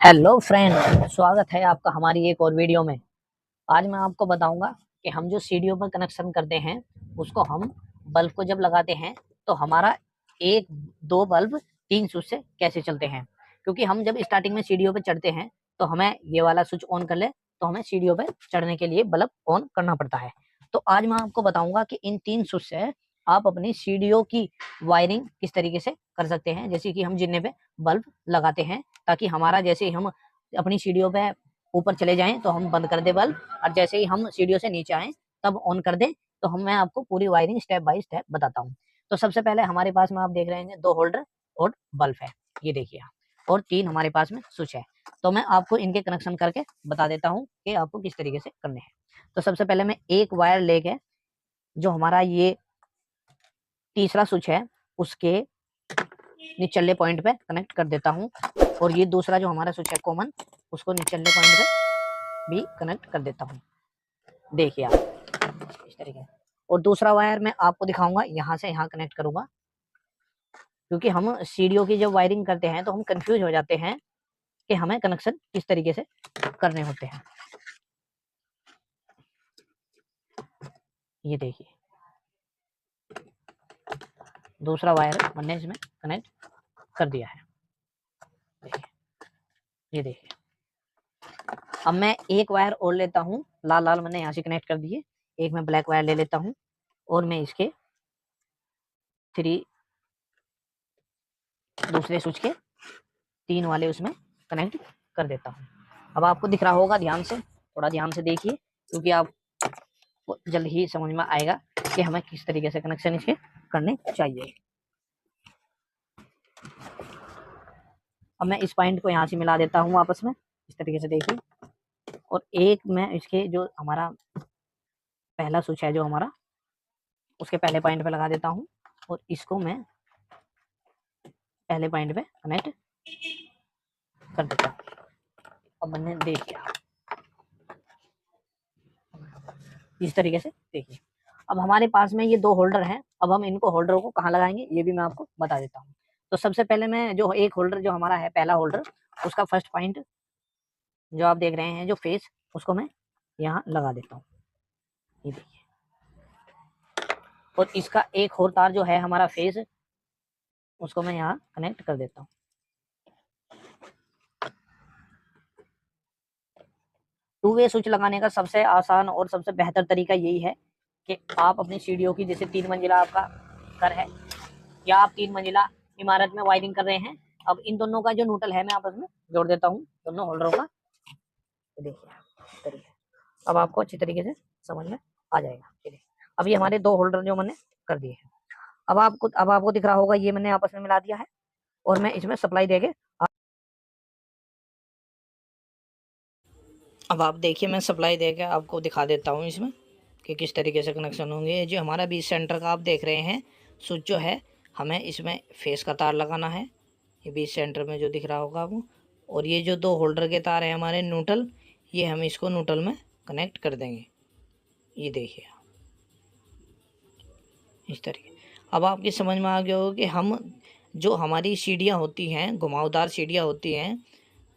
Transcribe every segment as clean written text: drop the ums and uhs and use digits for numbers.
Hello friend, स्वागत है आपका हमारी एक और वीडियो में। आज मैं आपको बताऊंगा कि हम जो सीडीओ पर कनेक्शन करते हैं उसको हम बल्ब को जब लगाते हैं तो हमारा एक दो बल्ब तीन स्विच से कैसे चलते हैं। क्योंकि हम जब स्टार्टिंग में सीडीओ पे चढ़ते हैं तो हमें ये वाला स्विच ऑन कर ले तो हमें सीडीओ पे चढ़ने के लिए बल्ब ऑन करना पड़ता है। तो आज मैं आपको बताऊंगा कि इन तीन स्विच से आप अपनी सीडीओ की वायरिंग किस तरीके से कर सकते हैं। जैसे कि हम जिन्ने पे बल्ब लगाते हैं ताकि हमारा जैसे ही हम अपनी सीढ़ियों पे ऊपर चले जाएं तो हम बंद कर दे बल्ब, और जैसे ही हम सीढ़ियों से नीचे आए तब ऑन कर दें। तो मैं आपको पूरी वायरिंग स्टेप बाय स्टेप बताता हूँ। तो सबसे पहले हमारे पास में आप देख रहे हैं दो होल्डर और बल्ब है, ये देखिए आप, और तीन हमारे पास में स्विच है। तो मैं आपको इनके कनेक्शन करके बता देता हूँ कि आपको किस तरीके से करने हैं। तो सबसे पहले मैं एक वायर लेके जो हमारा ये तीसरा स्विच है उसके निचले पॉइंट पे कनेक्ट कर देता हूँ, और ये दूसरा जो हमारा स्विच है कॉमन उसको निचले पॉइंट पे भी कनेक्ट कर देता हूँ। देखिए आप इस तरीके से। और दूसरा वायर मैं आपको दिखाऊंगा, यहाँ से यहाँ कनेक्ट करूंगा, क्योंकि हम सीडीओ की जब वायरिंग करते हैं तो हम कंफ्यूज हो जाते हैं कि हमें कनेक्शन किस तरीके से करने होते हैं। ये देखिए दूसरा वायर मैंने इसमें कनेक्ट कर दिया है। देखिए, ये देखिए। अब मैं एक वायर और लेता हूँ, लाल लाल मैंने यहाँ से कनेक्ट कर दिए। एक मैं ब्लैक वायर ले लेता हूँ और मैं इसके थ्री दूसरे स्विच के तीन वाले उसमें कनेक्ट कर देता हूँ। अब आपको दिख रहा होगा, ध्यान से थोड़ा ध्यान से देखिए, क्योंकि आपको जल्द ही समझ में आएगा कि हमें किस तरीके से कनेक्शन इसके करने चाहिए। अब मैं इस पॉइंट को यहाँ से मिला देता हूँ आपस में, इस तरीके से देखिए। और एक मैं इसके जो हमारा पहला स्विच है जो हमारा, उसके पहले पॉइंट पे लगा देता हूँ, और इसको मैं पहले पॉइंट पे कनेक्ट कर देता हूँ। अब मैंने देख लिया इस तरीके से, देखिए। अब हमारे पास में ये दो होल्डर हैं, अब हम इनको होल्डरों को कहाँ लगाएंगे ये भी मैं आपको बता देता हूँ। तो सबसे पहले मैं जो एक होल्डर जो हमारा है पहला होल्डर, उसका फर्स्ट पॉइंट जो आप देख रहे हैं जो फेस, उसको मैं यहाँ लगा देता हूँ, ये देखिए। और इसका एक और तार जो है हमारा फेस, उसको मैं यहाँ कनेक्ट कर देता हूँ। टू वे स्विच लगाने का सबसे आसान और सबसे बेहतर तरीका यही है कि आप अपनी सीढ़ियों की, जैसे 3 मंजिला आपका घर है या आप 3 मंजिला इमारत में वायरिंग कर रहे हैं, अब इन दोनों का जो न्यूट्रल है मैं आपस में जोड़ देता हूँ, दोनों होल्डरों का। देखिए अब आपको अच्छी तरीके से समझ में आ जाएगा। अब ये हमारे दो होल्डर जो मैंने कर दिए हैं। अब आपको दिख रहा होगा, ये मैंने आपस में मिला दिया है, और मैं इसमें सप्लाई देके, अब आप देखिए मैं सप्लाई देके आपको दिखा देता हूँ इसमें कि किस तरीके से कनेक्शन होंगे। जो हमारा बीच सेंटर का आप देख रहे हैं स्विच जो है, हमें इसमें फेस का तार लगाना है, ये बीच सेंटर में जो दिख रहा होगा आपको। और ये जो दो होल्डर के तार हैं हमारे न्यूट्रल, ये हम इसको न्यूट्रल में कनेक्ट कर देंगे, ये देखिए इस तरीके। अब आपकी समझ में आ गया होगा कि हम जो हमारी सीढ़ियाँ होती हैं, घुमावदार सीढ़ियाँ होती हैं,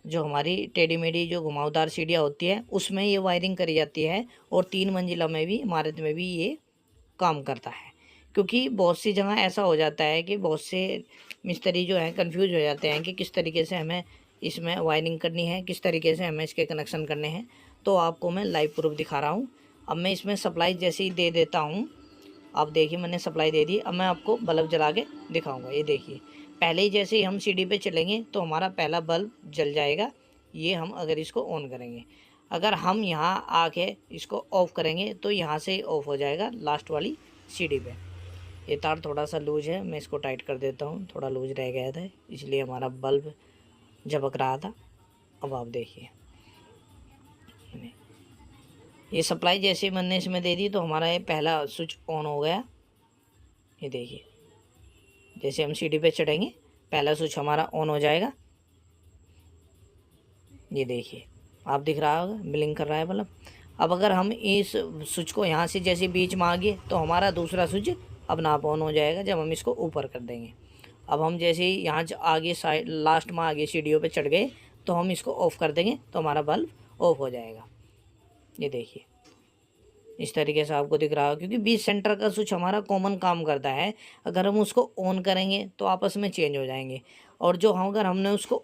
जो हमारी टेढ़ी मेढ़ी जो घुमावदार सीढ़ियाँ होती है उसमें ये वायरिंग करी जाती है, और 3 मंजिला में भी, इमारत में भी ये काम करता है। क्योंकि बहुत सी जगह ऐसा हो जाता है कि बहुत से मिस्त्री जो हैं कंफ्यूज हो जाते हैं कि किस तरीके से हमें इसमें वायरिंग करनी है, किस तरीके से हमें इसके कनेक्शन करने हैं। तो आपको मैं लाइव प्रूफ दिखा रहा हूँ। अब मैं इसमें सप्लाई जैसे ही दे देता हूँ, आप देखिए मैंने सप्लाई दे दी। अब मैं आपको बल्ब जला के दिखाऊंगा, ये देखिए। पहले ही जैसे ही हम सीढ़ी पे चलेंगे तो हमारा पहला बल्ब जल जाएगा। ये हम अगर इसको ऑन करेंगे, अगर हम यहाँ आके इसको ऑफ़ करेंगे तो यहाँ से ही ऑफ़ हो जाएगा लास्ट वाली सीढ़ी पे। ये तार थोड़ा सा लूज है, मैं इसको टाइट कर देता हूँ, थोड़ा लूज रह गया था इसलिए हमारा बल्ब झपक रहा था। अब आप देखिए ये सप्लाई जैसे ही मैंने इसमें दे दी तो हमारा ये पहला स्विच ऑन हो गया। ये देखिए जैसे हम सीढ़ी पे चढ़ेंगे पहला स्विच हमारा ऑन हो जाएगा, ये देखिए आप दिख रहा होगा ब्लिंक कर रहा है बल्ब। अब अगर हम इस स्विच को यहाँ से जैसे बीच में आ गए तो हमारा दूसरा स्विच अपना आप ऑन हो जाएगा जब हम इसको ऊपर कर देंगे। अब हम जैसे ही यहाँ आगे साइड लास्ट में आगे सीढ़ियों पे चढ़ गए तो हम इसको ऑफ़ कर देंगे तो हमारा बल्ब ऑफ हो जाएगा। ये देखिए इस तरीके से आपको दिख रहा है, क्योंकि बीच सेंटर का स्विच हमारा कॉमन काम करता है। अगर हम उसको ऑन करेंगे तो आपस में चेंज हो जाएंगे, और जो हम अगर हमने उसको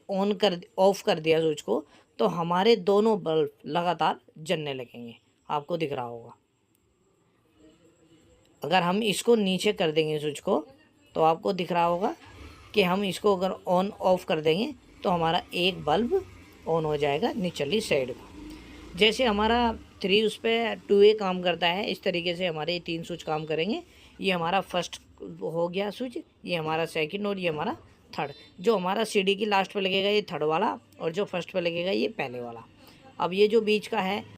ऑफ कर दिया स्विच को, तो हमारे दोनों बल्ब लगातार जलने लगेंगे। आपको दिख रहा होगा। अगर हम इसको नीचे कर देंगे स्विच को, तो आपको दिख रहा होगा कि हम इसको अगर ऑन ऑफ कर देंगे तो हमारा एक बल्ब ऑन हो जाएगा निचली साइड का। जैसे हमारा 3 उस पर 2A काम करता है, इस तरीके से हमारे 3 स्विच काम करेंगे। ये हमारा फर्स्ट हो गया स्विच, ये हमारा सेकंड, और ये हमारा थर्ड। जो हमारा सीढ़ी की लास्ट पे लगेगा ये थर्ड वाला, और जो फर्स्ट पे लगेगा ये पहले वाला। अब ये जो बीच का है